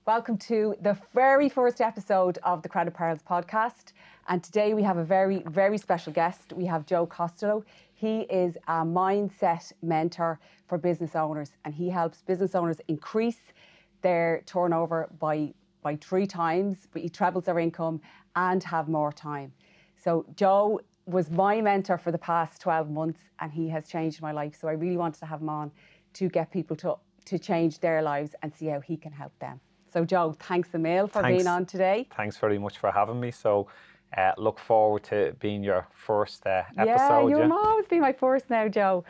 Welcome to the very first episode of the Credit Pearls podcast. And today we have a very, very special guest. We have Joe Costello. He is a mindset mentor for business owners, and he helps business owners increase their turnover by 3 times, but he trebles their income and have more time. So Joe was my mentor for the past 12 months, and he has changed my life. So I really wanted to have him on to get people to change their lives and see how he can help them. So Joe, thanks a mil for being on today. Thanks very much for having me. So look forward to being your first episode. Yeah, you'll always be my first now, Joe.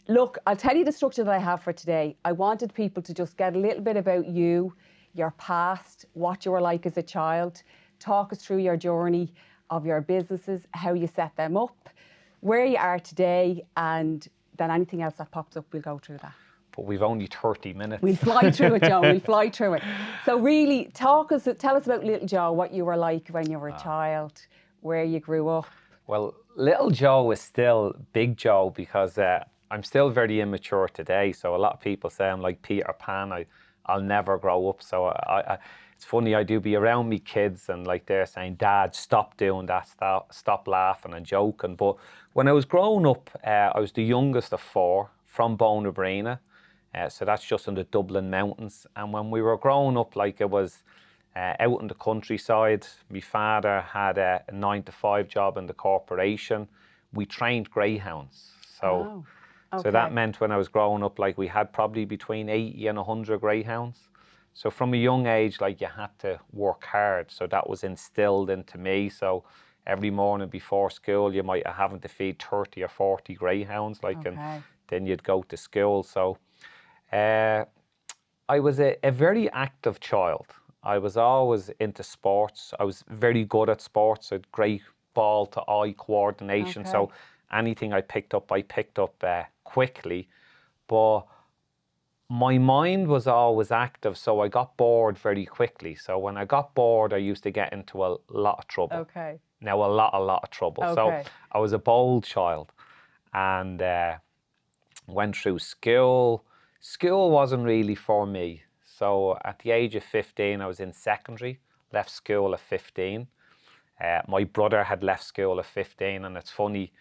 Look, I'll tell you the structure that I have for today. I wanted people to just get a little bit about you, your past, what you were like as a child, talk us through your journey of your businesses, how you set them up, where you are today, and then anything else that pops up, we'll go through that. But we've only 30 minutes. We'll fly through it, Joe. We'll fly through it. So really, tell us about little Joe, what you were like when you were a child, where you grew up. Well, little Joe is still big Joe because I'm still very immature today. So a lot of people say I'm like Peter Pan. I'll never grow up. So it's funny, I do be around me kids and like they're saying, Dad, stop doing that, stop laughing and joking. But when I was growing up, I was the youngest of 4 from Bonabrina. So that's just in the Dublin Mountains. And when we were growing up, like it was out in the countryside, my father had a 9-to-5 job in the corporation. We trained greyhounds. So that meant when I was growing up, like we had probably between 80 and 100 greyhounds. So from a young age, like you had to work hard. So that was instilled into me. So every morning before school, you might have having to feed 30 or 40 greyhounds, and then you'd go to school. So I was a very active child. I was always into sports. I was very good at sports. I had great ball to eye coordination. So anything I picked up quickly. But my mind was always active, so I got bored very quickly. So when I got bored, I used to get into a lot of trouble. Now, a lot of trouble. So I was a bold child and went through school. School wasn't really for me. So at the age of 15, I was in secondary, left school at 15. My brother had left school at 15, and it's funny,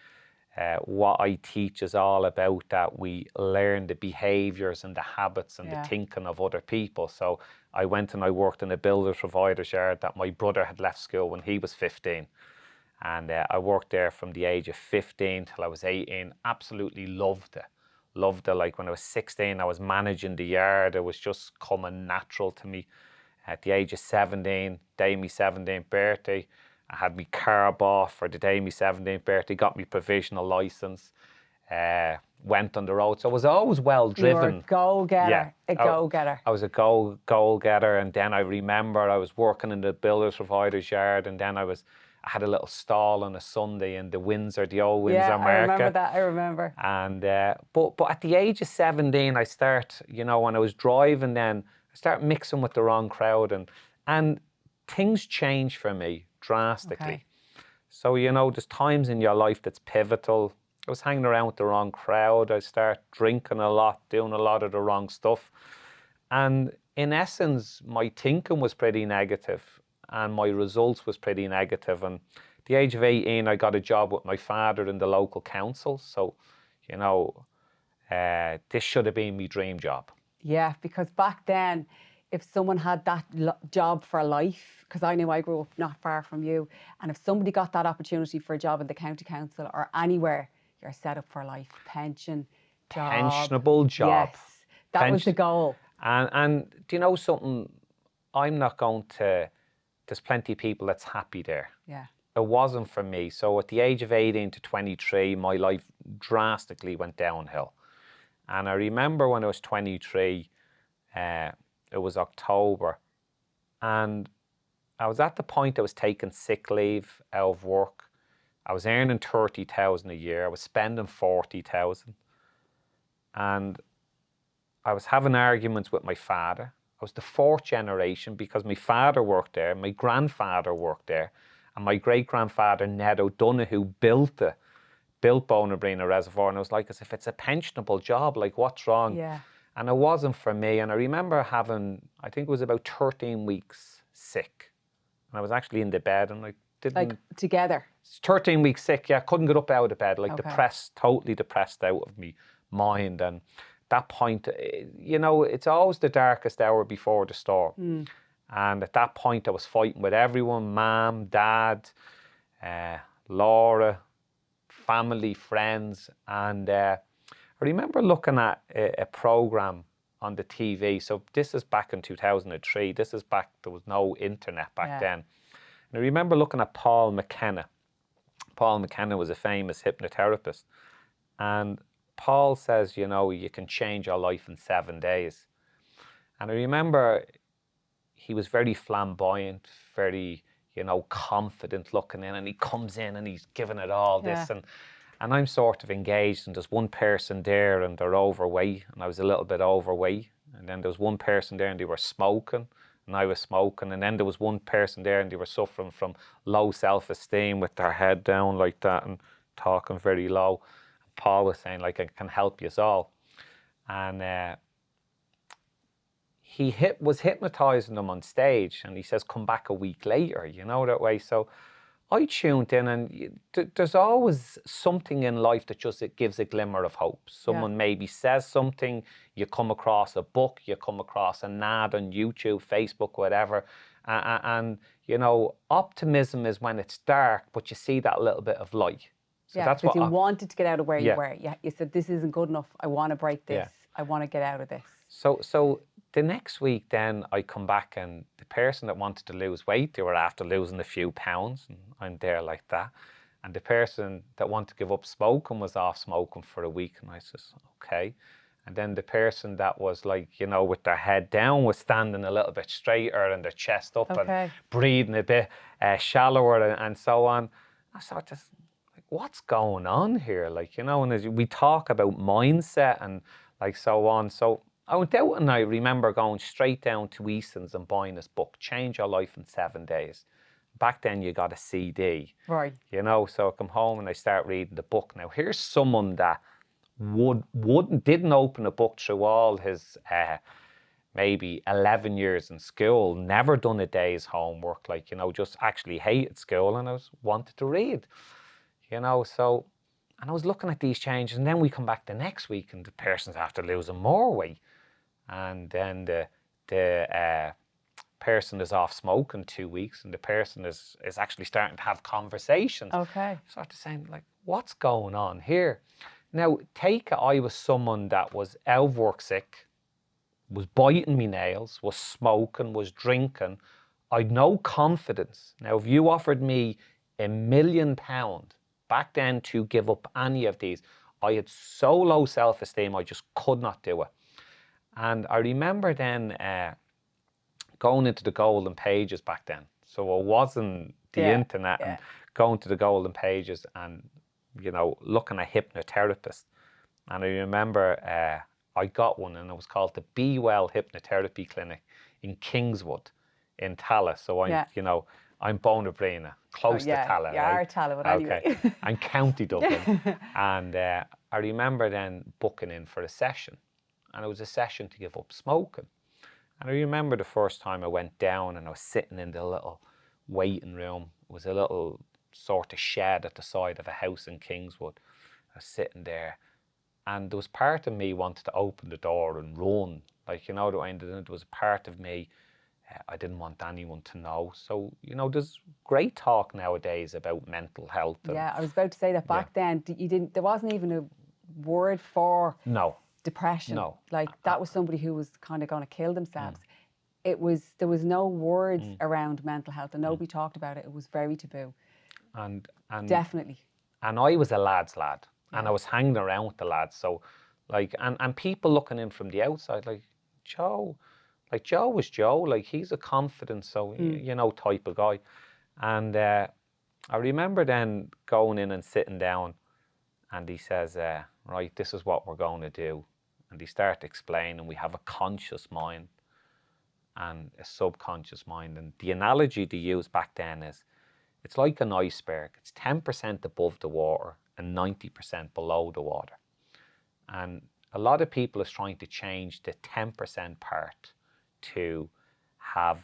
what I teach is all about that we learn the behaviours and the habits and the thinking of other people. So I went and I worked in a builder provider's yard that my brother had left school when he was 15. And I worked there from the age of 15 till I was 18. Absolutely loved it. Like when I was 16, I was managing the yard. It was just coming natural to me. At the age of 17, day of my 17th birthday, I had my car bought for the day of my 17th birthday, got my provisional license, went on the road. So I was always well driven. You were a go-getter, go-getter. I was a goal-getter, and then I remember I was working in the builder's provider's yard, and then I had a little stall on a Sunday in the Windsor, the old Windsor Market. I remember that, I remember. And, but at the age of 17, I start, when I was driving then, I start mixing with the wrong crowd and things change for me drastically. So, there's times in your life that's pivotal. I was hanging around with the wrong crowd. I start drinking a lot, doing a lot of the wrong stuff. And in essence, my thinking was pretty negative. And my results was pretty negative. And at the age of 18, I got a job with my father in the local council. So, this should have been my dream job. Yeah, because back then, if someone had that job for life, because I knew I grew up not far from you, and if somebody got that opportunity for a job in the county council or anywhere, you're set up for life. Pension, job. Pensionable job. Yes, that was the goal. And do you know something? I'm not going to... There's plenty of people that's happy there. Yeah. It wasn't for me. So at the age of 18 to 23, my life drastically went downhill. And I remember when I was 23, it was October, and I was at the point I was taking sick leave out of work. I was earning 30,000 a year. I was spending 40,000. And I was having arguments with my father. I was the 4th generation because my father worked there, my grandfather worked there, and my great-grandfather, Ned O'Donoghue, built Bonabrina Reservoir. And I was like, as if it's a pensionable job, like what's wrong? Yeah. And it wasn't for me. And I remember having, I think it was about 13 weeks sick. And I was actually in the bed and I didn't... Like together? 13 weeks sick, yeah. Couldn't get up out of bed. Like Okay. depressed, totally depressed out of me mind. And that point, you know, it's always the darkest hour before the storm. And at that point, I was fighting with everyone, Mom, Dad, Laura, family, friends. And I remember looking at a program on the TV. So this is back in 2003. This is back, there was no internet back then. And I remember looking at Paul McKenna. Paul McKenna was a famous hypnotherapist. And Paul says, you know, you can change your life in 7 days. And I remember he was very flamboyant, very, you know, confident looking in, and he comes in and he's giving it all this. And I'm sort of engaged, and there's one person there and they're overweight, and I was a little bit overweight. And then there was one person there and they were smoking, and I was smoking. And then there was one person there and they were suffering from low self-esteem with their head down like that and talking very low. Paul was saying, like, I can help you all. And he was hypnotizing them on stage, and he says, come back a week later, you know, that way. So I tuned in, and there's always something in life that just it gives a glimmer of hope. Someone maybe says something, you come across a book, you come across an ad on YouTube, Facebook, whatever. And you know, optimism is when it's dark, but you see that little bit of light. So that's because you wanted to get out of where you were. You said, this isn't good enough. I want to break this. I want to get out of this. So the next week then I come back, and the person that wanted to lose weight, they were after losing a few pounds, and I'm there like that. And the person that wanted to give up smoking was off smoking for a week, and I says, okay. And then the person that was like, you know, with their head down was standing a little bit straighter and their chest up and breathing a bit shallower and so on. I sort of, like, what's going on here? Like, you know, and as we talk about mindset and like so on. So I went out and I remember going straight down to Easton's and buying this book, Change Your Life in 7 Days. Back then you got a CD. Right. You know, so I come home and I start reading the book. Now here's someone that didn't open a book through all his maybe 11 years in school, never done a day's homework, like, you know, just actually hated school, and I wanted to read, you know. So, and I was looking at these changes, and then we come back the next week and the person's after losing more weight, and then the person is off smoking 2 weeks, and the person is actually starting to have conversations. Okay. Sort of saying, like, what's going on here? Now, take it, I was someone that was out of work sick, was biting me nails, was smoking, was drinking. I'd no confidence. Now, if you offered me £1 million back then to give up any of these, I had so low self-esteem, I just could not do it. And I remember then going into the golden pages back then. So it wasn't the internet, and going to the golden pages and, you know, looking at hypnotherapists. And I remember I got one, and it was called the Be Well Hypnotherapy Clinic in Kingswood in Tallaght. So I'm, you know, I'm Bonabrina, close to Tallaght. Yeah, right? Tallaght, but anyway. And County Dublin. And I remember then booking in for a session, and it was a session to give up smoking. And I remember the first time I went down and I was sitting in the little waiting room. It was a little sort of shed at the side of a house in Kingswood. I was sitting there, and there was part of me wanted to open the door and run. Like, you know, there was a part of me, I didn't want anyone to know. So, you know, there's great talk nowadays about mental health. Yeah, I was about to say that back then, there wasn't even a word for depression. No. Like, that was somebody who was kind of going to kill themselves. There was no words around mental health, and nobody talked about it. It was very taboo. And definitely. And I was a lad's lad, and I was hanging around with the lads. So, like, and people looking in from the outside, like, Joe was Joe. Like, he's a confident, so you know, type of guy. And I remember then going in and sitting down, and he says, right, this is what we're going to do. And he started explaining, we have a conscious mind and a subconscious mind. And the analogy they used back then is, it's like an iceberg. It's 10% above the water and 90% below the water. And a lot of people is trying to change the 10% part to have,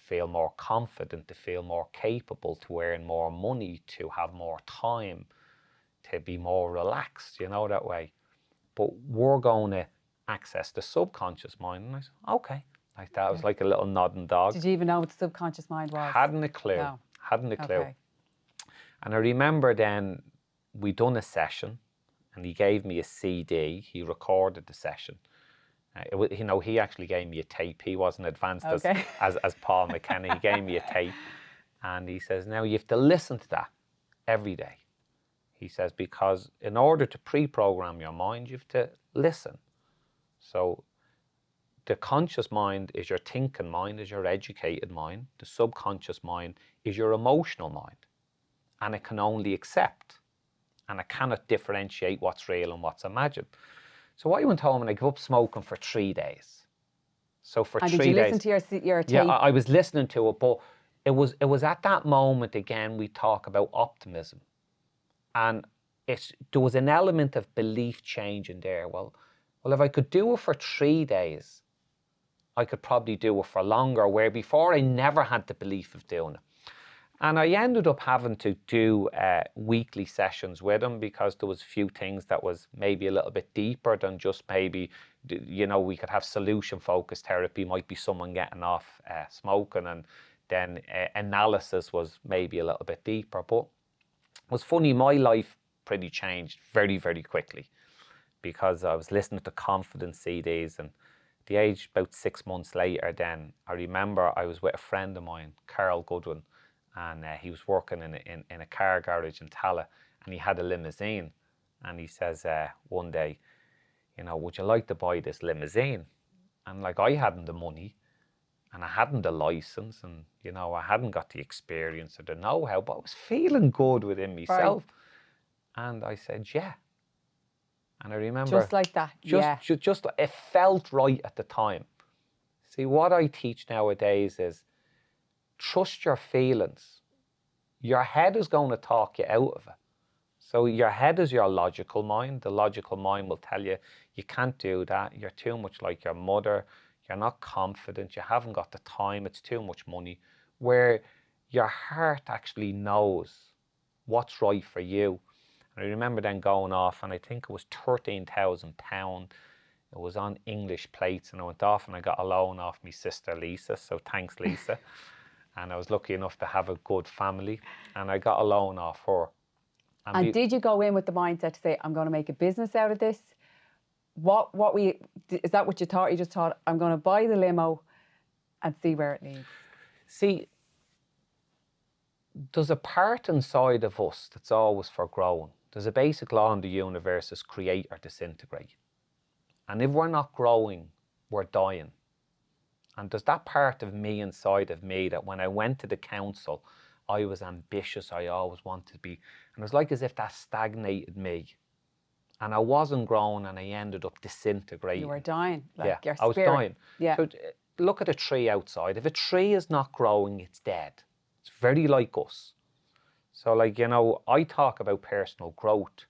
feel more confident, to feel more capable, to earn more money, to have more time, to be more relaxed, that way. But we're going to access the subconscious mind. And I said, okay. Like that was like a little nodding dog. Did you even know what the subconscious mind was? Hadn't a clue. No. Hadn't a clue. Okay. And I remember then we done a session and he gave me a CD. He recorded the session. He actually gave me a tape. He wasn't advanced as Paul McKenna. He gave me a tape. And he says, now you have to listen to that every day. He says, because in order to pre-program your mind, you have to listen. So the conscious mind is your thinking mind, is your educated mind. The subconscious mind is your emotional mind. And it can only accept. And it cannot differentiate what's real and what's imagined. So I went home and I gave up smoking for 3 days. So for 3 days. And did you listen to your tape? Yeah, I was listening to it, but it was at that moment again we talk about optimism. And there was an element of belief change in there. Well, if I could do it for 3 days, I could probably do it for longer, where before I never had the belief of doing it. And I ended up having to do weekly sessions with him because there was a few things that was maybe a little bit deeper than just maybe, we could have solution-focused therapy, might be someone getting off smoking, and then analysis was maybe a little bit deeper. But it was funny, my life pretty changed very, very quickly because I was listening to confidence CDs, and at the age about 6 months later then, I remember I was with a friend of mine, Carl Goodwin, and he was working in a car garage in Tala, and he had a limousine. And he says one day, would you like to buy this limousine? And like, I hadn't the money, and I hadn't the license, and I hadn't got the experience or the know-how, but I was feeling good within myself. Right. And I said, yeah. And I remember just like that, just it felt right at the time. See, what I teach nowadays is trust your feelings. Your head is going to talk you out of it. So your head is your logical mind. The logical mind will tell you, you can't do that. You're too much like your mother. You're not confident. You haven't got the time. It's too much money. Where your heart actually knows what's right for you. And I remember then going off, and I think it was £13,000. It was on English plates, and I went off and I got a loan off my sister Lisa. So thanks, Lisa. And I was lucky enough to have a good family, and I got a loan off her. And did you go in with the mindset to say, I'm going to make a business out of this? Is that what you thought? You just thought, I'm going to buy the limo and see where it leads? See, there's a part inside of us that's always for growing. There's a basic law in the universe is create or disintegrate. And if we're not growing, we're dying. And there's that part of me inside of me that when I went to the council, I was ambitious. I always wanted to be. And it was like as if that stagnated me. And I wasn't growing, and I ended up disintegrating. You were dying. Like your spirit. I was dying. Yeah. So look at a tree outside. If a tree is not growing, it's dead. It's very like us. So like, I talk about personal growth.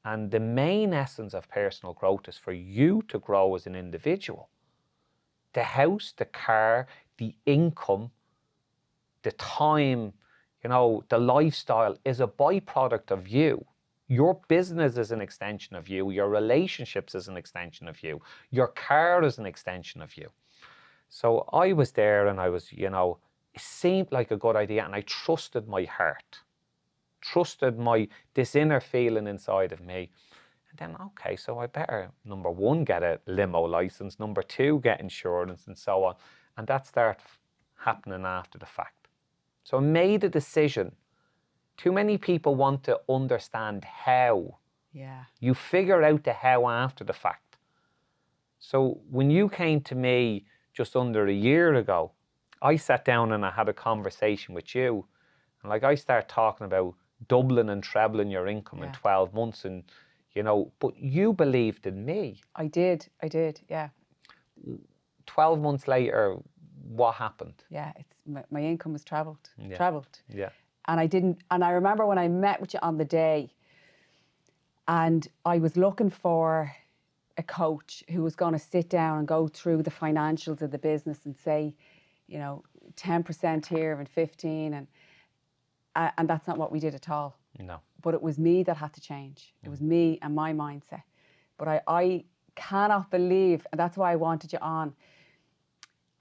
And the main essence of personal growth is for you to grow as an individual. The house, the car, the income, the time, the lifestyle is a byproduct of you. Your business is an extension of you. Your relationships is an extension of you. Your car is an extension of you. So I was there, and I was, it seemed like a good idea, and I trusted my heart, trusted this inner feeling inside of me. And then, okay, so I better, number one, get a limo license, number two, get insurance, and so on. And that started happening after the fact. So I made a decision. Too many people want to understand how. Yeah. You figure out the how after the fact. So when you came to me just under a year ago, I sat down and I had a conversation with you. And like, I started talking about doubling and trebling your income in 12 months. And, but you believed in me. I did, yeah. 12 months later, what happened? Yeah, my income was trebled. Yeah. And I remember when I met with you on the day, And I was looking for a coach who was going to sit down and go through the financials of the business and say, 10% here and 15, and that's not what we did at all. No. But it was me that had to change. It was me and my mindset. But I cannot believe, and that's why I wanted you on,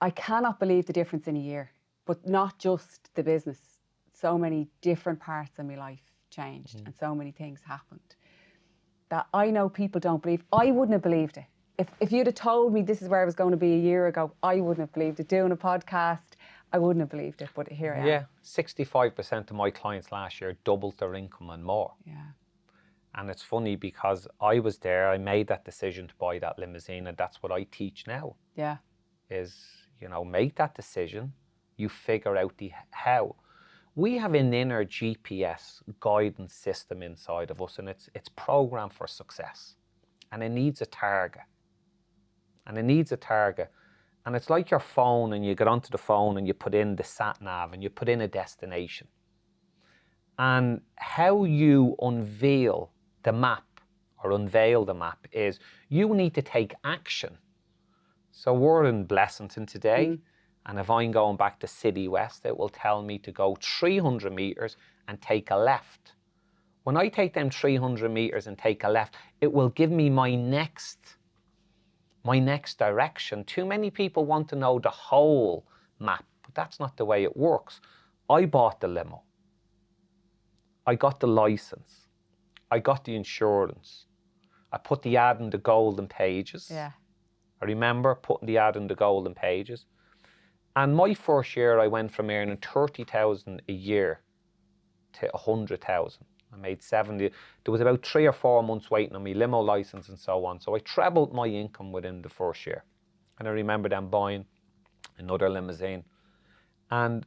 I cannot believe the difference in a year, but not just the business. So many different parts of my life changed and so many things happened that I know people don't believe. I wouldn't have believed it. If you'd have told me this is where I was going to be a year ago, I wouldn't have believed it. Doing a podcast, I wouldn't have believed it, but here I am. Yeah, 65% of my clients last year doubled their income and more. Yeah. And it's funny because I was there, I made that decision to buy that limousine, and that's what I teach now. Yeah. Is, make that decision, you figure out the how. We have an inner GPS guidance system inside of us, and it's programmed for success. And it needs a target. And it's like your phone, and you get onto the phone and you put in the sat nav and you put in a destination. And how you unveil the map is you need to take action. So we're in Blessington today, and if I'm going back to City West, it will tell me to go 300 meters and take a left. When I take them 300 meters and take a left, it will give me my next direction. Too many people want to know the whole map, but that's not the way it works. I bought the limo. I got the license. I got the insurance. I put the ad in the golden pages. Yeah. I remember putting the ad in the golden pages. And my first year, I went from earning 30,000 a year to 100,000. I made 70. There was about 3 or 4 months waiting on my limo license and so on. So I trebled my income within the first year. And I remember then buying another limousine. And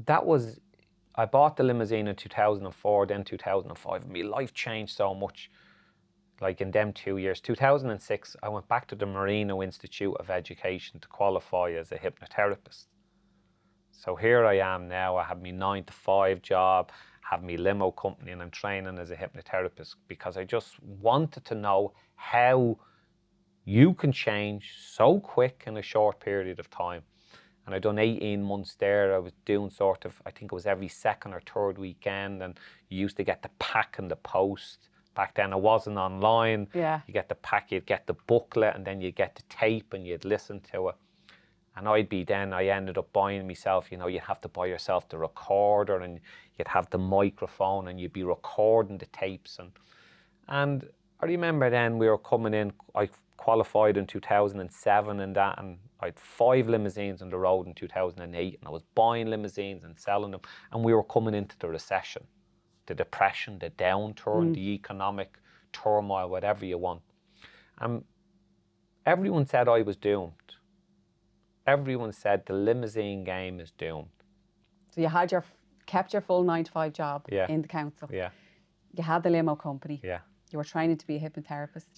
I bought the limousine in 2004, then 2005. My life changed so much, like in them 2 years. 2006, I went back to the Marino Institute of Education to qualify as a hypnotherapist. So here I am now. I have my 9-to-5 job, have my limo company, and I'm training as a hypnotherapist because I just wanted to know how you can change so quick in a short period of time. And I'd done 18 months there. I was doing sort of, I think it was every second or third weekend, and you used to get the pack in the post. Back then it wasn't online. Yeah. You get the pack, you'd get the booklet, and then you'd get the tape and you'd listen to it. And I ended up buying myself, you'd have to buy yourself the recorder, and you'd have the microphone, and you'd be recording the tapes. And I remember then we were coming in, I qualified in 2007 and that, and I had 5 limousines on the road in 2008, and I was buying limousines and selling them, and we were coming into the recession, the depression, the downturn, the economic turmoil, whatever you want. Everyone said I was doomed. Everyone said the limousine game is doomed. So you had kept your full 9-to-5 job in the council. Yeah. You had the limo company. Yeah. You were training to be a hypnotherapist.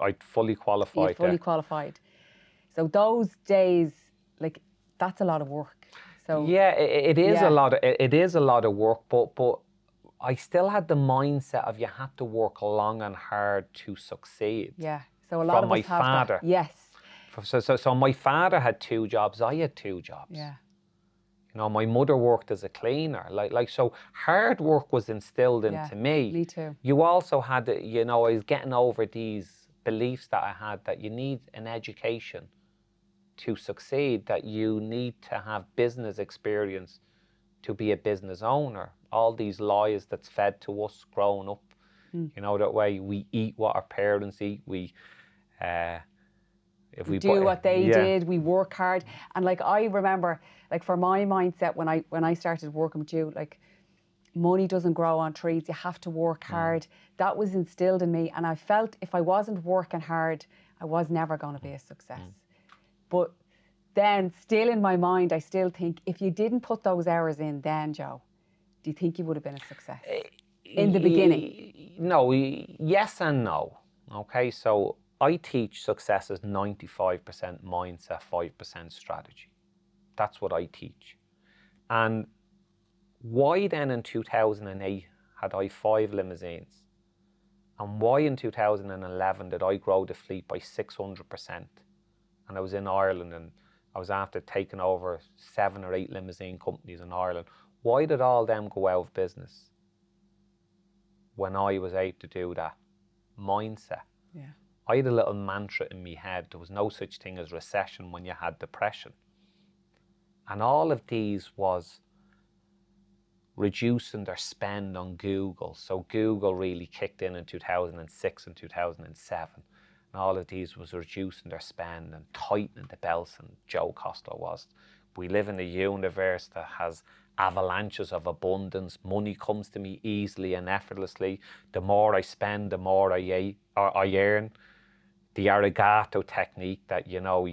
I fully qualified. You fully qualified. So those days, like, that's a lot of work. So yeah, it is a lot. It is a lot of work, but I still had the mindset of you had to work long and hard to succeed. Yeah. So a lot of us have my father. That. Yes. So my father had 2 jobs. I had 2 jobs. Yeah. My mother worked as a cleaner. So hard work was instilled into me. Me too. You also had, I was getting over these beliefs that I had that you need an education to succeed, that you need to have business experience to be a business owner. All these lies that's fed to us growing up, that way we eat what our parents eat. If we do what they did, we work hard. And like, I remember, like, for my mindset when I started working with you, like, money doesn't grow on trees. You have to work hard. That was instilled in me, and I felt if I wasn't working hard, I was never going to be a success. But then, still in my mind, I still think if you didn't put those hours in then, Joe, do you think you would have been a success in the beginning? No, yes and no. Okay, so I teach success as 95% mindset, 5% strategy. That's what I teach. And why then in 2008 had I 5 limousines? And why in 2011 did I grow the fleet by 600%? And I was in Ireland, and I was after taking over 7 or 8 limousine companies in Ireland. Why did all them go out of business when I was able to do that? Mindset. Yeah. I had a little mantra in my head. There was no such thing as recession when you had depression. And all of these was reducing their spend on Google. So Google really kicked in 2006 and 2007. And all of these was reducing their spend and tightening the belts. And Joe Costello was. We live in a universe that has avalanches of abundance. Money comes to me easily and effortlessly. The more I spend, the more I earn. The arigato technique that, you know,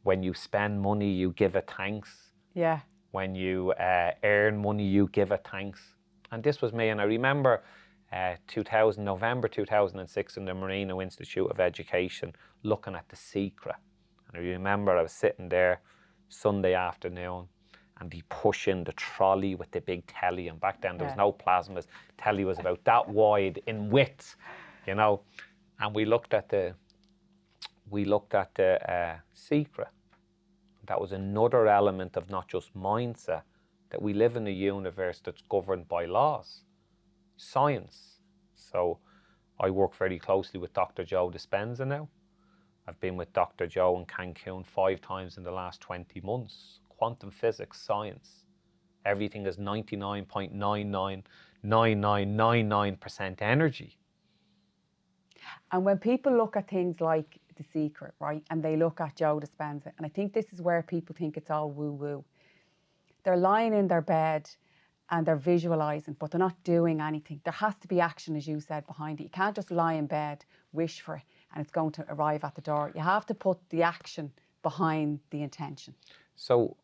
when you spend money, you give it thanks. Yeah. When you earn money, you give it thanks. And this was me. And I remember November 2006 in the Marino Institute of Education, looking at The Secret. And I remember I was sitting there Sunday afternoon, and they push in the trolley with the big telly. And back then there was no plasmas. Telly was about that wide in width, you know. And we looked at the Secret. That was another element of not just mindset, that we live in a universe that's governed by laws, science. So I work very closely with Dr. Joe Dispenza now. I've been with Dr. Joe in Cancun 5 times in the last 20 months. Quantum physics, science. Everything is 99.999999% energy. And when people look at things like The Secret, right, and they look at Joe Dispenza, and I think this is where people think it's all woo-woo. They're lying in their bed and they're visualising, but they're not doing anything. There has to be action, as you said, behind it. You can't just lie in bed, wish for it, and it's going to arrive at the door. You have to put the action behind the intention. So,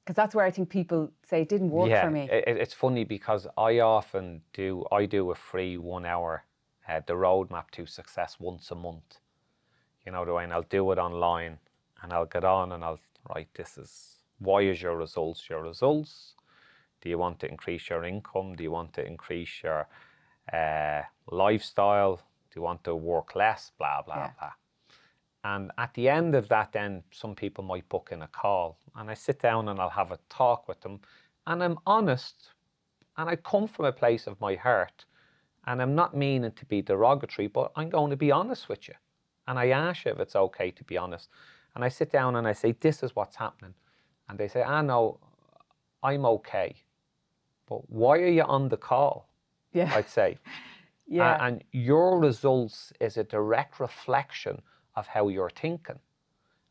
because that's where I think people say it didn't work for me. It's funny because I do a free 1 hour, the roadmap to success once a month. You know, and I'll do it online, and I'll get on and I'll write, why is your results your results? Do you want to increase your income? Do you want to increase your lifestyle? Do you want to work less? Blah, blah, blah. And at the end of that, then some people might book in a call, and I sit down and I'll have a talk with them, and I'm honest, and I come from a place of my heart, and I'm not meaning to be derogatory, but I'm going to be honest with you. And I ask you if it's okay to be honest. And I sit down and I say, this is what's happening. And they say, no, I'm okay. But why are you on the call? Yeah. I'd say. Yeah. And your results is a direct reflection of how you're thinking.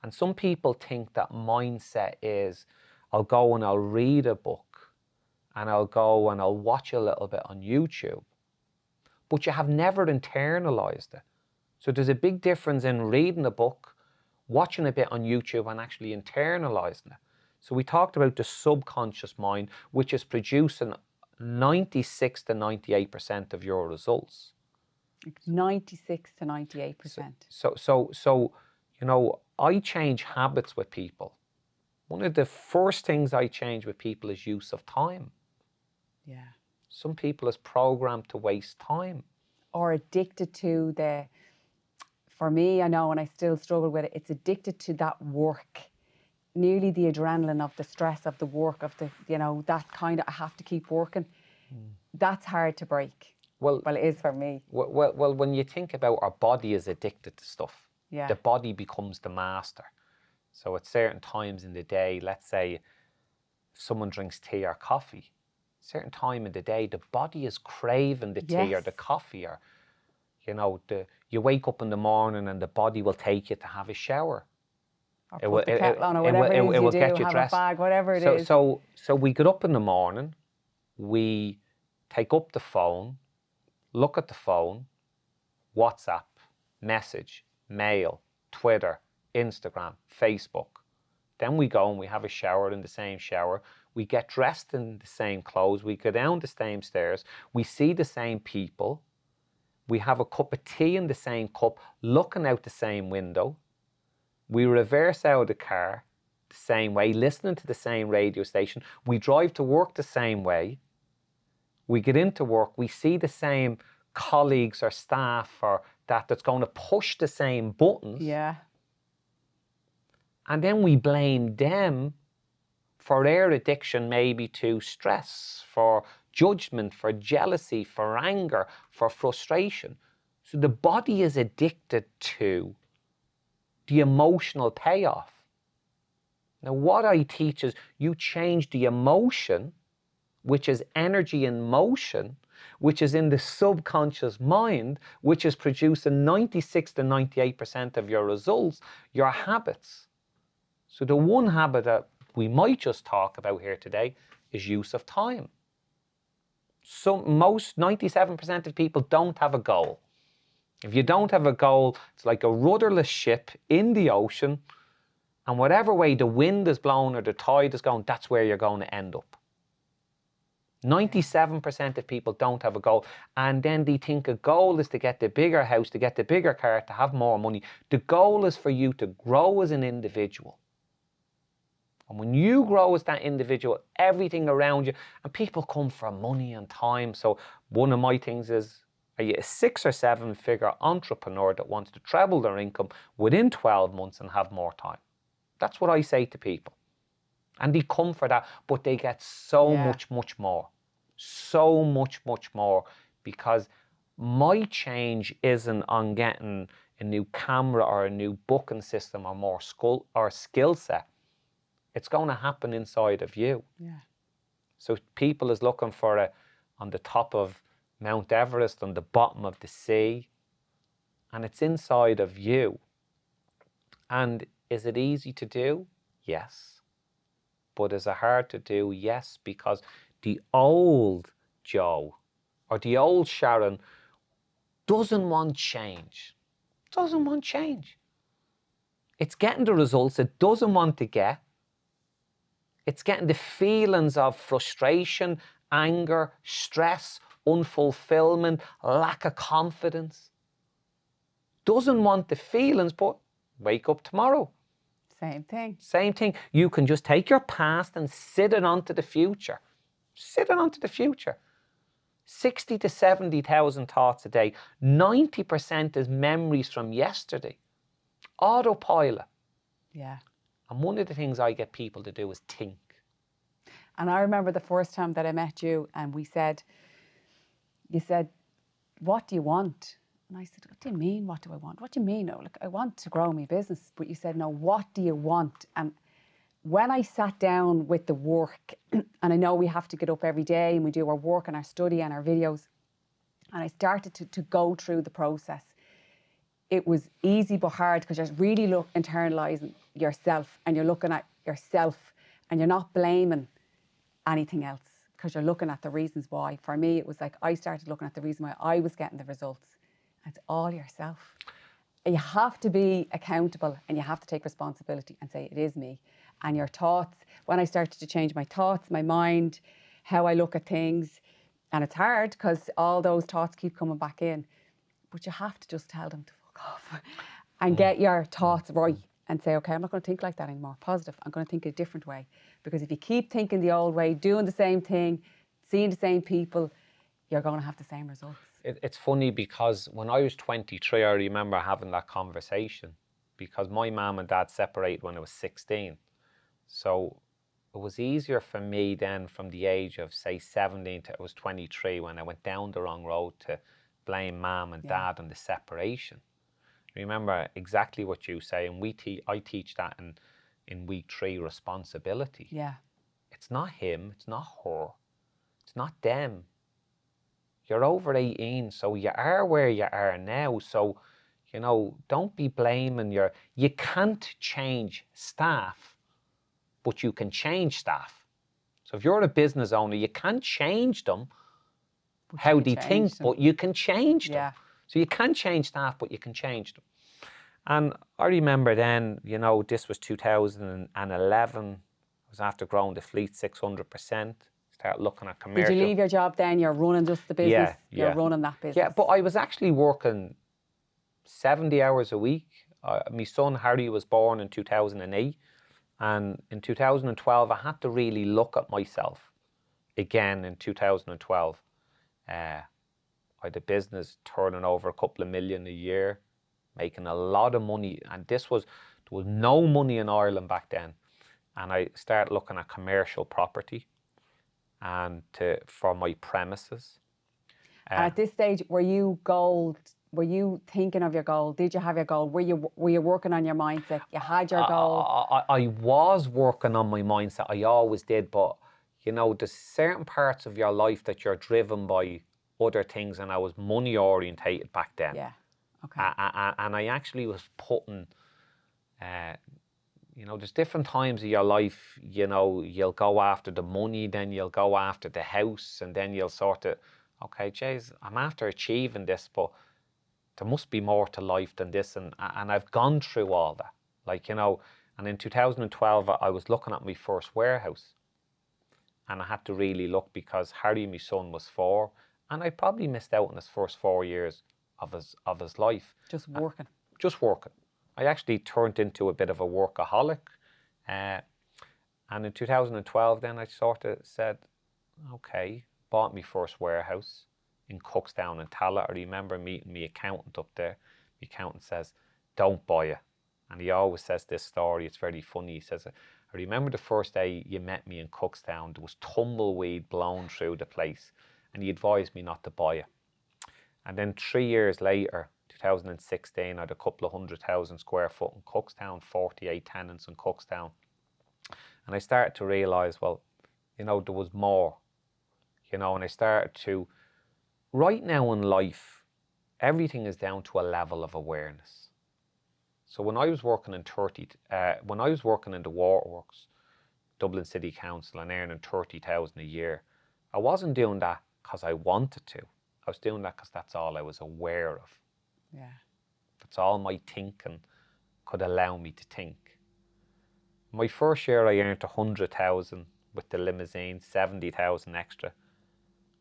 And some people think that mindset is, I'll go and I'll read a book, and I'll go and I'll watch a little bit on YouTube. But you have never internalized it. So there's a big difference in reading a book, watching a bit on YouTube, and actually internalizing it. So we talked about the subconscious mind, which is producing 96 to 98% of your results. 96 to 98%. So, you know, I change habits with people. One of the first things I change with people is use of time. Yeah. Some people is programmed to waste time. Or addicted to for me, I know, and I still struggle with it, it's addicted to that work. Nearly the adrenaline of the stress of the work, of the, you know, that kind of, I have to keep working. That's hard to break. Well, it is for me. Well, when you think about our body is addicted to stuff, the body becomes the master. So at certain times in the day, let's say if someone drinks tea or coffee, certain time in the day, the body is craving the tea or the coffee, or, you know, you wake up in the morning and the body will take you to have a shower. Or put the kettle on, or whatever it is you do, get you have dressed. a bag, whatever it is. So we get up in the morning, we take up the phone, look at the phone, WhatsApp, message, mail, Twitter, Instagram, Facebook. Then we go and we have a shower in the same shower. We get dressed in the same clothes. We go down the same stairs. We see the same people. We have a cup of tea in the same cup, looking out the same window. We reverse out of the car the same way, listening to the same radio station. We drive to work the same way. We get into work. We see the same colleagues or staff or that's going to push the same buttons. Yeah. And then we blame them for their addiction, maybe to stress, for judgment, for jealousy, for anger, for frustration. So the body is addicted to the emotional payoff. Now, what I teach is you change the emotion, which is energy in motion, which is in the subconscious mind, which is producing 96 to 98% of your results, your habits. So the one habit that we might just talk about here today is use of time. So most 97% of people don't have a goal. If you don't have a goal, it's like a rudderless ship in the ocean, and whatever way the wind is blowing or the tide is going, that's where you're going to end up. 97% of people don't have a goal, and then they think a goal is to get the bigger house, to get the bigger car, to have more money. The goal is for you to grow as an individual. And when you grow as that individual, everything around you, and people come for money and time. So one of my things is, are you a 6 or 7 figure entrepreneur that wants to treble their income within 12 months and have more time? That's what I say to people. And they come for that, but they get so much more. So much more, because my change isn't on getting a new camera or a new booking system or more skill set. It's going to happen inside of you. Yeah. So people is looking for it on the top of Mount Everest, on the bottom of the sea, and it's inside of you. And is it easy to do? Yes. But is it hard to do? Yes, because the old Joe or the old Sharon doesn't want change. Doesn't want change. It's getting the results it doesn't want to get. It's getting the feelings of frustration, anger, stress, unfulfillment, lack of confidence. Doesn't want the feelings, but wake up tomorrow. Same thing. Same thing. You can just take your past and sit it onto the future. Sit it onto the future. 60 to 70,000 thoughts a day. 90% is memories from yesterday. Autopilot. Yeah. And one of the things I get people to do is think. And I remember the first time that I met you and you said, what do you want? And I said, what do you mean, what do I want? What do you mean? Oh, look, I want to grow my business. But you said, no, what do you want? And when I sat down with the work, and I know we have to get up every day and we do our work and our study and our videos, and I started to go through the process, it was easy but hard, because you're really internalising yourself, and you're looking at yourself and you're not blaming anything else, because you're looking at the reasons why. For me, it was like I started looking at the reason why I was getting the results. It's all yourself. You have to be accountable and you have to take responsibility and say, it is me. And your thoughts, when I started to change my thoughts, my mind, how I look at things, and it's hard because all those thoughts keep coming back in, but you have to just tell them to fuck off and get your thoughts right and say, okay, I'm not going to think like that anymore. Positive. I'm going to think a different way. Because if you keep thinking the old way, doing the same thing, seeing the same people, you're going to have the same results. It's funny, because when I was 23, I remember having that conversation, because my mum and dad separated when I was 16. So it was easier for me then, from the age of, say, 17 to I was 23, when I went down the wrong road, to blame mum and dad on the separation. Remember exactly what you say, and I teach that in week 3, responsibility. Yeah. It's not him, it's not her, it's not them. You're over 18, so you are where you are now. So, don't be blaming you can't change staff, but you can change staff. So if you're a business owner, you can't change them, how they think, but you can change them. So you can't change staff, but you can change them. And I remember then, this was 2011. I was after growing the fleet 600%. Start looking at commercial. Did you leave your job then? You're running just the business? You're running that business? Yeah, but I was actually working 70 hours a week. My son Harry was born in 2008. And in 2012, I had to really look at myself again in 2012. I I had a business turning over a couple of million a year, making a lot of money. And there was no money in Ireland back then. And I started looking at commercial property and for my premises. And at this stage, were you thinking of your goal? Did you have your goal? Were you working on your mindset? You had your goal? I was working on my mindset. I always did. But, you know, there's certain parts of your life that you're driven by other things. And I was money orientated back then. Yeah. Okay. And I actually was putting, you know, there's different times of your life, you know, you'll go after the money, then you'll go after the house, and then you'll sort of, okay, geez, I'm after achieving this, but there must be more to life than this. And I've gone through all that. Like, you know, and in 2012, I was looking at my first warehouse. And I had to really look because Harry, my son, was 4. And I probably missed out on his first 4 years of his life. Just working. Just working. I actually turned into a bit of a workaholic. And in 2012, then I sort of said, okay, bought my first warehouse in Cookstown in Tallaght. I remember meeting my accountant up there. The accountant says, don't buy it. And he always says this story. It's very funny. He says, I remember the first day you met me in Cookstown, there was tumbleweed blown through the place. And he advised me not to buy it. And then 3 years later, 2016, I had a couple of 100,000 square foot in Cookstown, 48 tenants in Cookstown. And I started to realise, well, you know, there was more, you know, and I started to, right now in life, everything is down to a level of awareness. So when I was working in the waterworks, Dublin City Council, and earning 30,000 a year, I wasn't doing that because I wanted to. I was doing that because that's all I was aware of. Yeah. That's all my thinking could allow me to think. My first year I earned 100,000 with the limousine, 70,000 extra.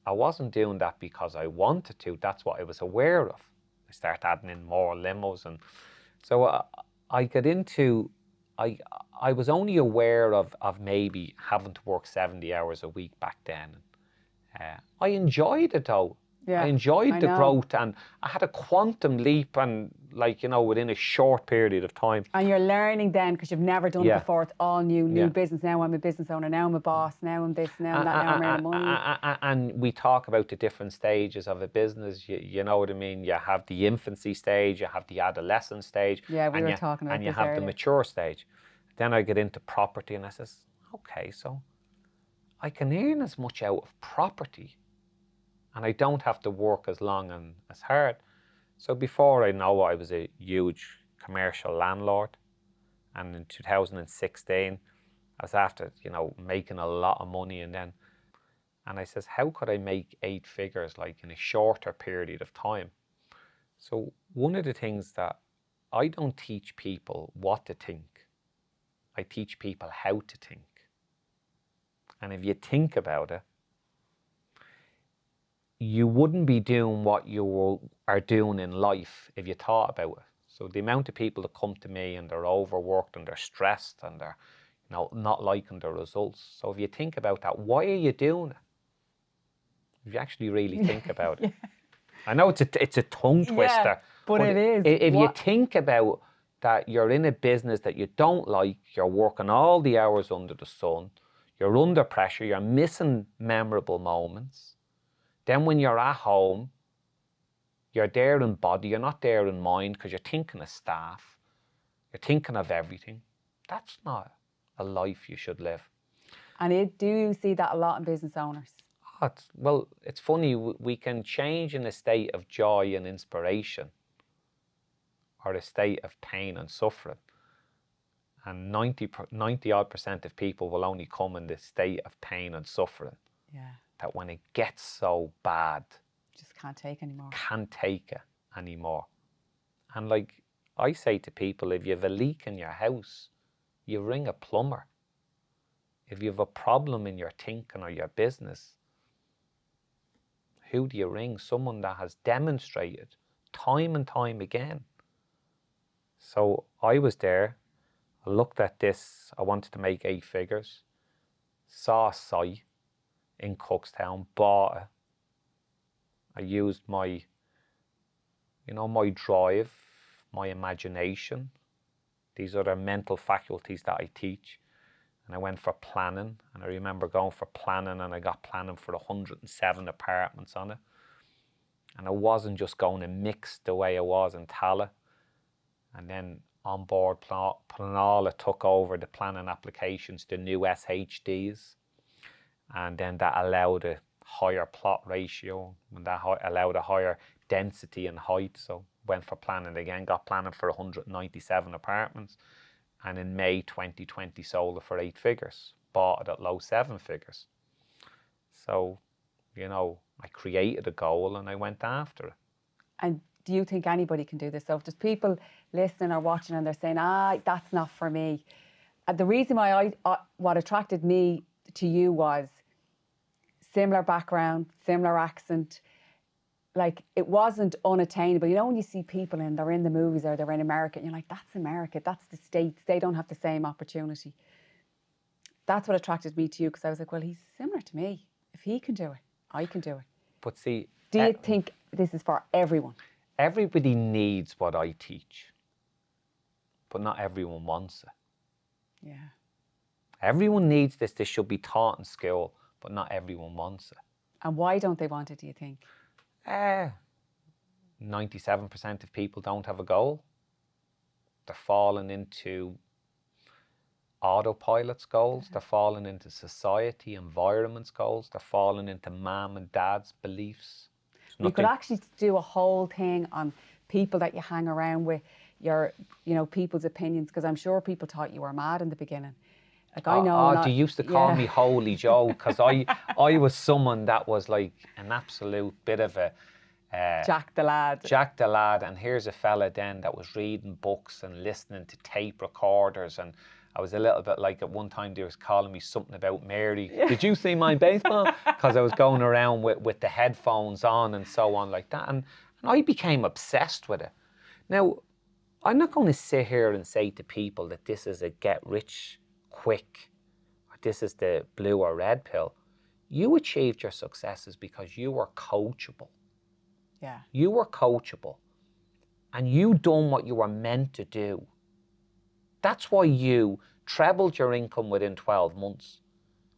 I wasn't doing that because I wanted to. That's what I was aware of. I started adding in more limos, and so I got into. I was only aware of maybe having to work 70 hours a week back then. I enjoyed it though. Yeah, I enjoyed the growth, and I had a quantum leap, and like, you know, within a short period of time. And you're learning then because you've never done it before. It's all new business. Now I'm a business owner. Now I'm a boss. Now I'm this. Now I'm that. Now I'm earning money. And we talk about the different stages of a business. You know what I mean? You have the infancy stage. You have the adolescent stage. Yeah, we were talking about this and you have earlier. the mature stage. Then I get into property, and I says, okay, so I can earn as much out of property, and I don't have to work as long and as hard. So before I know it, I was a huge commercial landlord. And in 2016, I was after, you know, making a lot of money. And I says, how could I make 8 figures like in a shorter period of time? So one of the things that I don't teach people what to think, I teach people how to think. And if you think about it, you wouldn't be doing what you are doing in life if you thought about it. So the amount of people that come to me and they're overworked and they're stressed and they're, you know, not liking the results. So if you think about that, why are you doing it? If you actually really think about it. I know it's a tongue twister. Yeah, but it is. If you think about that, you're in a business that you don't like, you're working all the hours under the sun, you're under pressure, you're missing memorable moments. Then when you're at home, you're there in body, you're not there in mind because you're thinking of staff, you're thinking of everything. That's not a life you should live. And do you see that a lot in business owners? Well, it's funny, we can change in a state of joy and inspiration or a state of pain and suffering. And 90% of people will only come in this state of pain and suffering. Yeah. That when it gets so bad, just can't take anymore. Can't take it anymore. And like I say to people, if you have a leak in your house, you ring a plumber. If you have a problem in your thinking or your business, who do you ring? Someone that has demonstrated time and time again. So I was there, I looked at this, I wanted to make 8 figures, saw a site in Cookstown, bought it, I used my, my drive, my imagination, these other mental faculties that I teach. And I went for planning. And I remember going for planning, and I got planning for 107 apartments on it. And I wasn't just going to mix the way I was in Tala. And then on board Planala took over the planning applications, the new SHDs. And then that allowed a higher plot ratio, and that allowed a higher density and height. So went for planning again, got planning for 197 apartments. And in May 2020 sold it for 8 figures, bought it at low 7 figures. So, I created a goal and I went after it. And do you think anybody can do this? So if there's people listening or watching and they're saying, that's not for me. The reason why what attracted me to you was similar background, similar accent. Like, it wasn't unattainable. When you see people and they're in the movies or they're in America, and you're like, that's America, that's the States. They don't have the same opportunity. That's what attracted me to you, because I was like, well, he's similar to me. If he can do it, I can do it. But see... Do you think this is for everyone? Everybody needs what I teach, but not everyone wants it. Yeah. Everyone needs this. This should be taught in school, but not everyone wants it. And why don't they want it, do you think? 97% of people don't have a goal. They're falling into autopilot's goals. They're falling into society, environment's goals. They're falling into mum and dad's beliefs. You could actually do a whole thing on people that you hang around with, people's opinions, because I'm sure people thought you were mad in the beginning. Like, I know. You used to call me Holy Joe, because I was someone that was like an absolute bit of a... Jack the lad. Jack the lad, and here's a fella then that was reading books and listening to tape recorders, and I was a little bit like, at one time they was calling me something about Mary. Yeah. Did you see my baseball? Because I was going around with the headphones on and so on like that, and I became obsessed with it. Now, I'm not going to sit here and say to people that this is a get rich quick, or this is the blue or red pill. You achieved your successes because you were coachable. Yeah. You were coachable, and you done what you were meant to do. That's why you trebled your income within 12 months.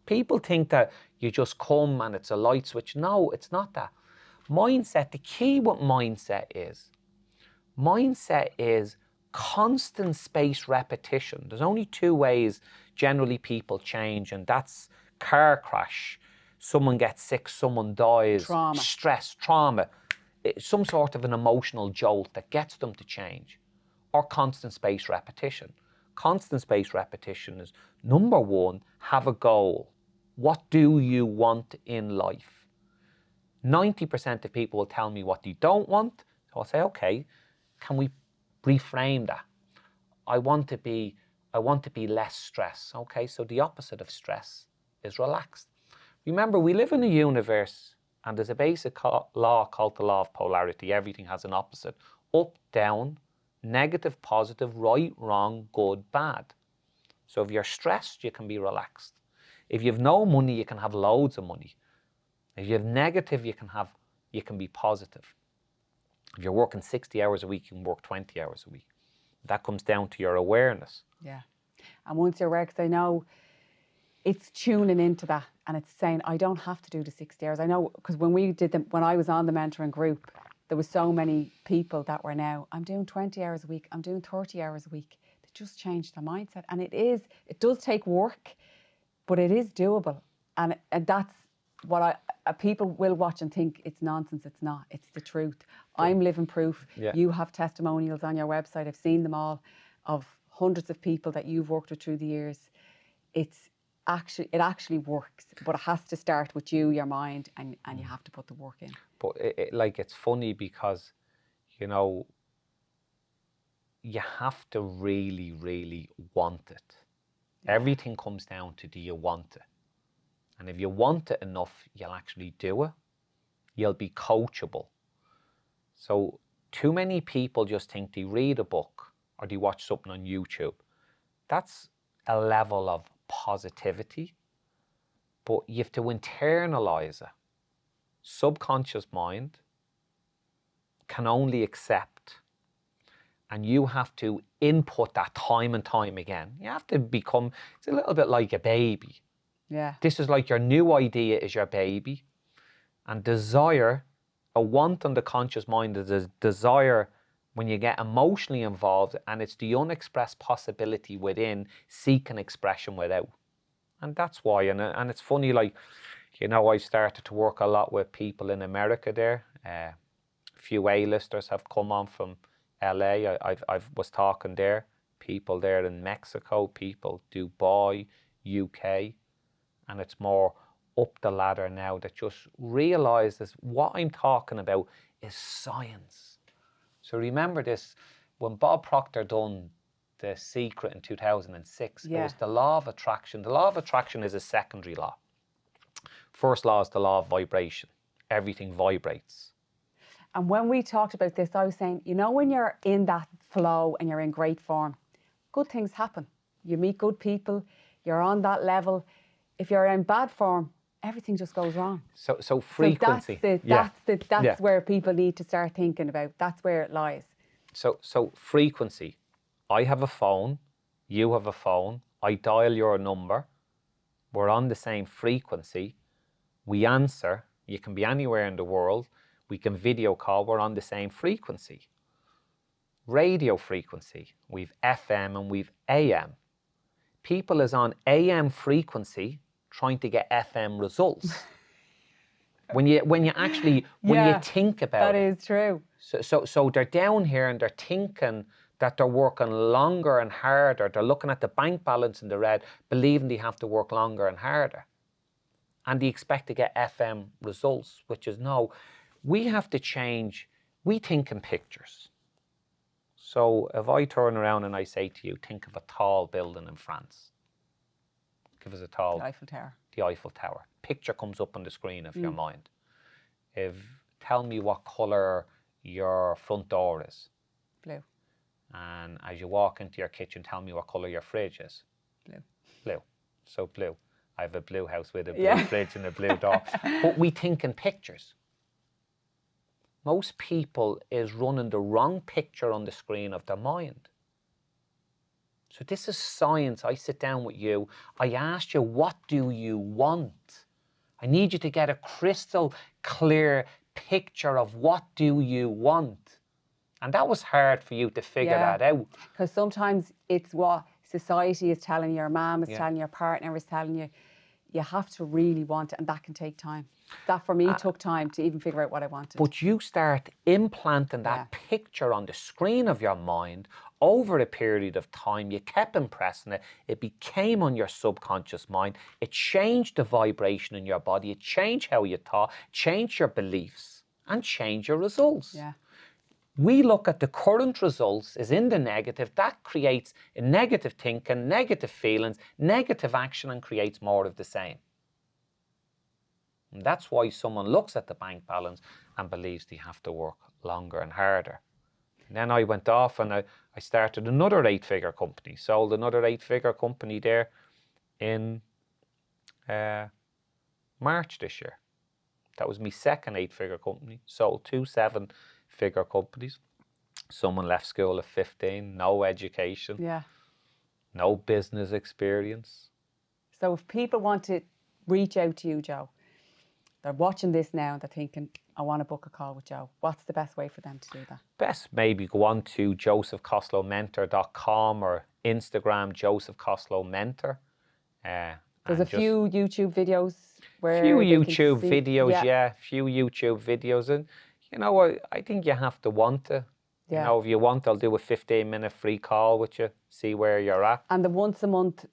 People think that you just come and it's a light switch. No, it's not that. Mindset, the key with mindset is constant spaced repetition. There's only 2 ways generally people change, and that's car crash, someone gets sick, someone dies, trauma. Stress, trauma, some sort of an emotional jolt that gets them to change, or constant spaced repetition. Constant spaced repetition is, number 1, have a goal. What do you want in life? 90% of people will tell me what they don't want. So I'll say, okay, can we reframe that? I want to be less stressed. Okay, so the opposite of stress is relaxed. Remember, we live in a universe, and there's a basic law called the law of polarity. Everything has an opposite. Up, down, negative, positive, right, wrong, good, bad. So if you're stressed, you can be relaxed. If you have no money, you can have loads of money. If you have negative, you can be positive. If you're working 60 hours a week, you can work 20 hours a week. That comes down to your awareness. Yeah. And once you're aware, because I know it's tuning into that, and it's saying, I don't have to do the 60 hours. I know, because when I was on the mentoring group, there was so many people that were now, I'm doing 20 hours a week, I'm doing 30 hours a week. They just changed their mindset. And it does take work, but it is doable. And that's what people will watch and think it's nonsense. It's not. It's the truth. Yeah. I'm living proof. Yeah. You have testimonials on your website. I've seen them all, of hundreds of people that you've worked with through the years. It actually works, but it has to start with you, your mind, and you have to put the work in. But it's funny because, you have to really, really want it. Yeah. Everything comes down to, do you want it? And if you want it enough, you'll actually do it. You'll be coachable. So too many people just think they read a book or they watch something on YouTube. That's a level of positivity, but you have to internalize it. Subconscious mind, can only accept, and you have to input that time and time again. You have to become, it's a little bit like a baby. Yeah. This is like your new idea is your baby. And desire, a want on the conscious mind is a desire when you get emotionally involved, and it's the unexpressed possibility within seeking expression without. And that's why, and it's funny, like, you know, I started to work a lot with people in America there. A few A-listers have come on from LA. I was talking there, people there in Mexico, people Dubai, UK, and it's more up the ladder now that just realizes what I'm talking about is science. So remember this, when Bob Proctor done The Secret in 2006, it was the law of attraction. The law of attraction is a secondary law. First law is the law of vibration. Everything vibrates. And when we talked about this, I was saying, you know, when you're in that flow and you're in great form, good things happen. You meet good people, you're on that level. If you're in bad form, everything just goes wrong. So frequency. So that's where people need to start thinking about. That's where it lies. So frequency. I have a phone, you have a phone, I dial your number, we're on the same frequency, we answer, you can be anywhere in the world, we can video call, we're on the same frequency. Radio frequency, we've FM and we've AM. People is on AM frequency trying to get FM results. when you think about it. That is true. So they're down here and they're thinking that they're working longer and harder. They're looking at the bank balance in the red, believing they have to work longer and harder. And they expect to get FM results, which is no. We have to change. We think in pictures. So if I turn around and I say to you, think of a tall building in France. Give us a tall... The Eiffel Tower. The Eiffel Tower. Picture comes up on the screen of your mind. Tell me what colour your front door is. Blue. And as you walk into your kitchen, tell me what colour your fridge is. Blue. Blue. So blue. I have a blue house with a blue fridge and a blue door. But we think in pictures. Most people is running the wrong picture on the screen of their mind. So this is science. I sit down with you. I ask you, what do you want? I need you to get a crystal clear picture of what do you want. And that was hard for you to figure that out. Because sometimes it's what society is telling you, your mom is telling you, your partner is telling you. You have to really want it, and that can take time. That for me took time to even figure out what I wanted. But you start implanting that picture on the screen of your mind over a period of time. You kept impressing it. It became on your subconscious mind. It changed the vibration in your body. It changed how you thought, changed your beliefs, and changed your results. Yeah. We look at the current results as in the negative. That creates a negative thinking, negative feelings, negative action, and creates more of the same. And that's why someone looks at the bank balance and believes they have to work longer and harder. And then I went off and I started another 8-figure company, sold another 8-figure company there in March this year. That was my second 8-figure company, sold 2 7-figure companies. Someone left school at 15, no education, no business experience. So if people want to reach out to you, Joe, they're watching this now, they're thinking, I want to book a call with Joe. What's the best way for them to do that? Best maybe go on to josephcostellomentor.com or Instagram Joseph Costello Mentor. There's a few YouTube videos where few YouTube videos, and you know, I think you have to want to. You know, if you want, I'll do a 15-minute free call with you, see where you're at. And the once a month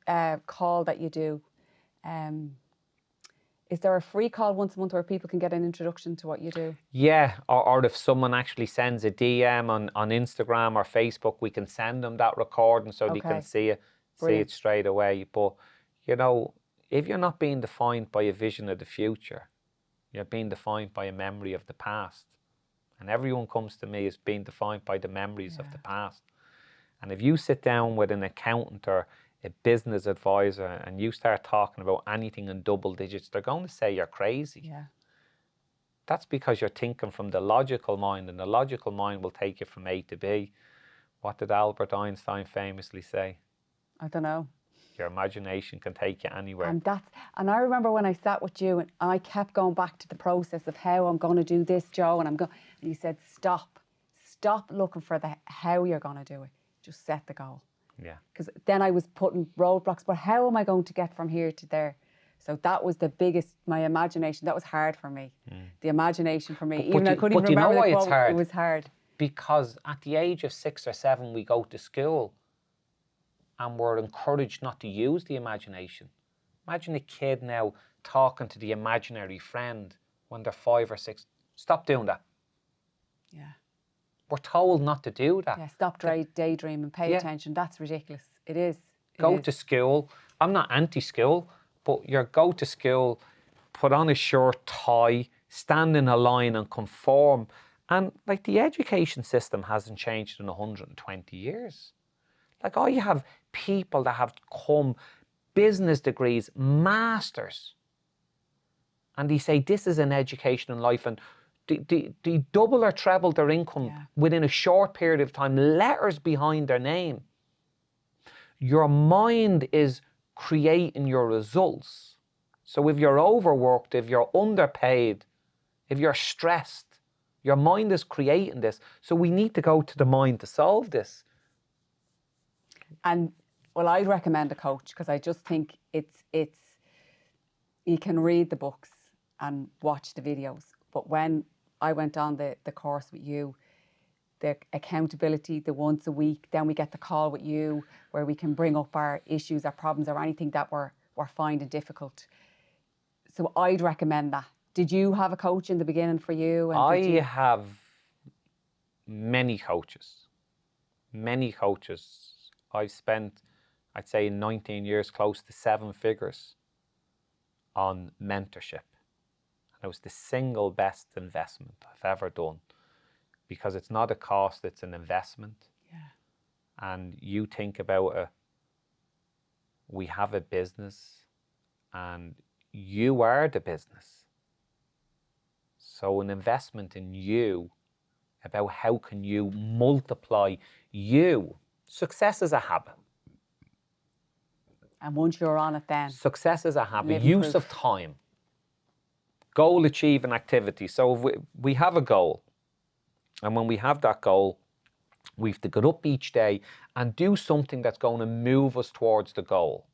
call that you do, is there a free call once a month where people can get an introduction to what you do? Yeah, or if someone actually sends a DM on Instagram or Facebook, we can send them that recording so they can see it straight away. But, you know, if you're not being defined by a vision of the future, you're being defined by a memory of the past. And everyone comes to me as being defined by the memories of the past. And if you sit down with an accountant or a business advisor and you start talking about anything in double digits, they're going to say you're crazy. Yeah. That's because you're thinking from the logical mind, and the logical mind will take you from A to B. What did Albert Einstein famously say? I don't know. Your imagination can take you anywhere. And I remember when I sat with you and I kept going back to the process of how I'm going to do this, Joe, and you said, stop looking for the how you're going to do it. Just set the goal. Yeah. Because then I was putting roadblocks, but how am I going to get from here to there? So that was the biggest, my imagination, that was hard for me. The imagination for me, even I couldn't even remember the quote, it was hard. Because at the age of 6 or 7, we go to school and we're encouraged not to use the imagination. Imagine a kid now talking to the imaginary friend when they're 5 or 6. Stop doing that. Yeah. We're told not to do that. Yeah, stop daydreaming, pay attention. That's ridiculous. It is. Go to school. I'm not anti-school, but you go to school, put on a shirt, tie, stand in a line and conform. And like the education system hasn't changed in 120 years. Like I have people that have come business degrees, masters, and they say this is an education in life, and they double or treble their income within a short period of time, letters behind their name. Your mind is creating your results. So if you're overworked, if you're underpaid, if you're stressed, your mind is creating this. So we need to go to the mind to solve this. And well, I'd recommend a coach because I just think it's you can read the books and watch the videos. But when I went on the course with you, the accountability, the once a week, then we get the call with you where we can bring up our issues, our problems, or anything that we're finding difficult. So I'd recommend that. Did you have a coach in the beginning for you? And I have many coaches. Many coaches. I've spent, I'd say, 19 years, close to 7 figures on mentorship. And it was the single best investment I've ever done because it's not a cost, it's an investment. Yeah. And you think about it, we have a business and you are the business. So an investment in you about how can you multiply you. Success is a habit. And once you're on it then. Success is a habit. Use of time. Goal achieving activity. So if we have a goal, and when we have that goal, we have to get up each day and do something that's going to move us towards the goal.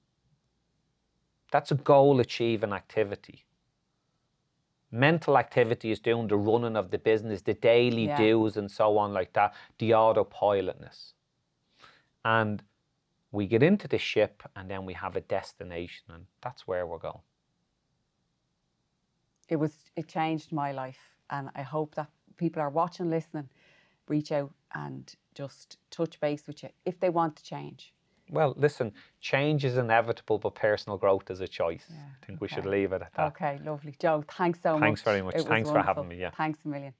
That's a goal achieving activity. Mental activity is doing the running of the business, the daily do's and so on like that, the autopilotness. And we get into the ship and then we have a destination and that's where we're going. It changed my life and I hope that people are watching, listening, reach out and just touch base with you if they want to change. Well, listen, change is inevitable, but personal growth is a choice. Yeah, I think we should leave it at that. Okay, lovely. Joe, thanks so much. Thanks very much. Thanks for having me. Yeah. Thanks a million.